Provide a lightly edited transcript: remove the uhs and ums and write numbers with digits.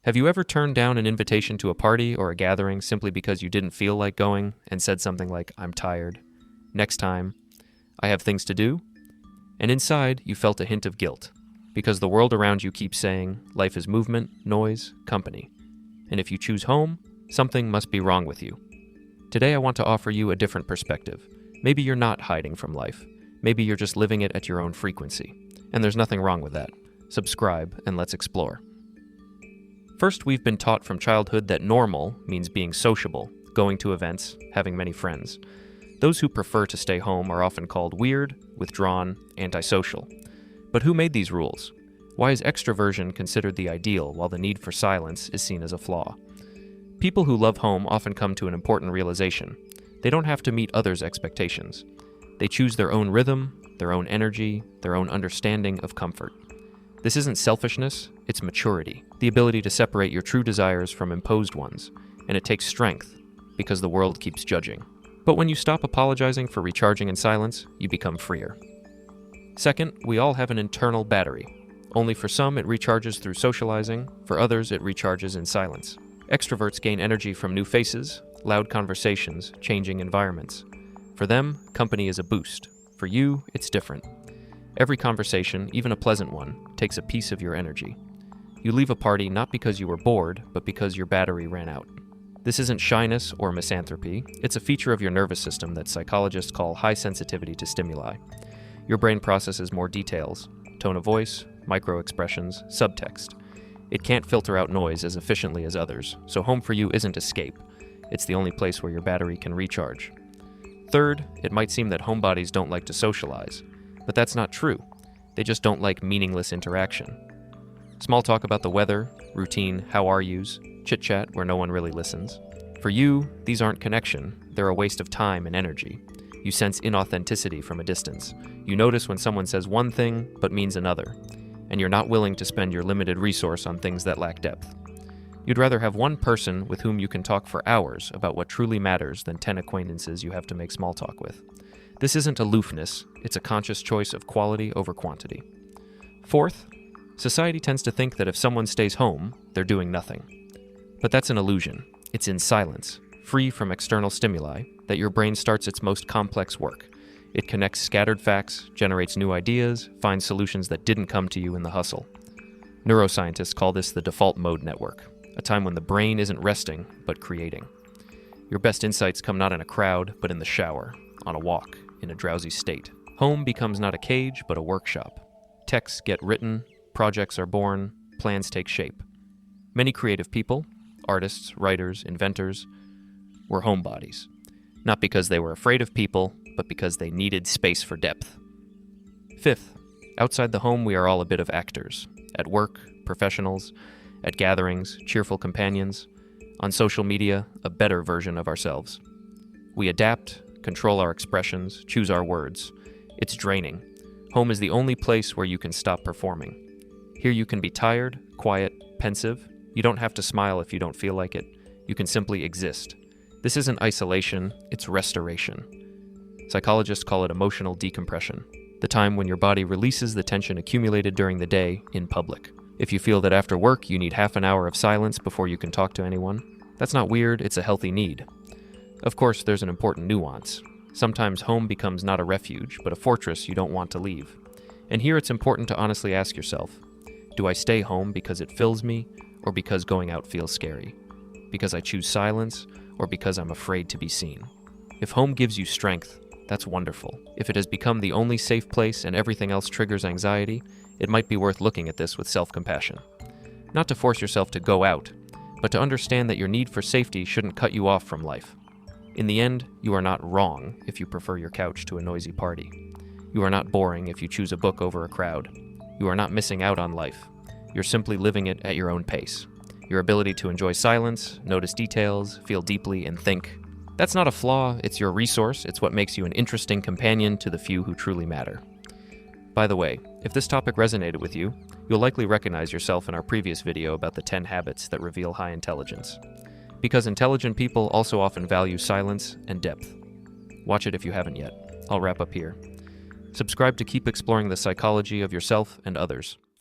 Have you ever turned down an invitation to a party or a gathering simply because you didn't feel like going and said something like, "I'm tired. Next time. I have things to do"? And inside, you felt a hint of guilt, because the world around you keeps saying, life is movement, noise, company. And if you choose home, something must be wrong with you. Today I want to offer you a different perspective. Maybe you're not hiding from life. Maybe you're just living it at your own frequency. And there's nothing wrong with that. Subscribe and let's explore. First, we've been taught from childhood that normal means being sociable, going to events, having many friends. Those who prefer to stay home are often called weird, withdrawn, antisocial. But who made these rules? Why is extroversion considered the ideal while the need for silence is seen as a flaw? People who love home often come to an important realization. They don't have to meet others' expectations. They choose their own rhythm, their own energy, their own understanding of comfort. This isn't selfishness, it's maturity, the ability to separate your true desires from imposed ones, and it takes strength, because the world keeps judging. But when you stop apologizing for recharging in silence, you become freer. Second, we all have an internal battery. Only for some it recharges through socializing, for others it recharges in silence. Extroverts gain energy from new faces, loud conversations, changing environments. For them, company is a boost. For you, it's different. Every conversation, even a pleasant one, takes a piece of your energy. You leave a party not because you were bored, but because your battery ran out. This isn't shyness or misanthropy. It's a feature of your nervous system that psychologists call high sensitivity to stimuli. Your brain processes more details, tone of voice, micro-expressions, subtext. It can't filter out noise as efficiently as others, so home for you isn't escape. It's the only place where your battery can recharge. Third, it might seem that homebodies don't like to socialize. But that's not true. They just don't like meaningless interaction. Small talk about the weather, routine, how are yous, chit-chat where no one really listens. For you, these aren't connection. They're a waste of time and energy. You sense inauthenticity from a distance. You notice when someone says one thing but means another, and you're not willing to spend your limited resource on things that lack depth. You'd rather have one person with whom you can talk for hours about what truly matters than 10 acquaintances you have to make small talk with. This isn't aloofness, it's a conscious choice of quality over quantity. Fourth, society tends to think that if someone stays home, they're doing nothing. But that's an illusion. It's in silence, free from external stimuli, that your brain starts its most complex work. It connects scattered facts, generates new ideas, finds solutions that didn't come to you in the hustle. Neuroscientists call this the default mode network, a time when the brain isn't resting, but creating. Your best insights come not in a crowd, but in the shower, on a walk, in a drowsy state. Home becomes not a cage, but a workshop. Texts get written, projects are born, plans take shape. Many creative people, artists, writers, inventors, were homebodies. Not because they were afraid of people, but because they needed space for depth. Fifth, outside the home we are all a bit of actors. At work, professionals, at gatherings, cheerful companions. On social media, a better version of ourselves. We adapt, control our expressions, choose our words. It's draining. Home is the only place where you can stop performing. Here you can be tired, quiet, pensive. You don't have to smile if you don't feel like it. You can simply exist. This isn't isolation, it's restoration. Psychologists call it emotional decompression, the time when your body releases the tension accumulated during the day in public. If you feel that after work you need half an hour of silence before you can talk to anyone, that's not weird, it's a healthy need. Of course, there's an important nuance. Sometimes home becomes not a refuge, but a fortress you don't want to leave. And here it's important to honestly ask yourself, do I stay home because it fills me, or because going out feels scary? Because I choose silence, or because I'm afraid to be seen? If home gives you strength, that's wonderful. If it has become the only safe place and everything else triggers anxiety, it might be worth looking at this with self-compassion. Not to force yourself to go out, but to understand that your need for safety shouldn't cut you off from life. In the end, you are not wrong if you prefer your couch to a noisy party. You are not boring if you choose a book over a crowd. You are not missing out on life. You're simply living it at your own pace. Your ability to enjoy silence, notice details, feel deeply, and think. That's not a flaw, it's your resource. It's what makes you an interesting companion to the few who truly matter. By the way, if this topic resonated with you, you'll likely recognize yourself in our previous video about the 10 habits that reveal high intelligence. Because intelligent people also often value silence and depth. Watch it if you haven't yet. I'll wrap up here. Subscribe to keep exploring the psychology of yourself and others.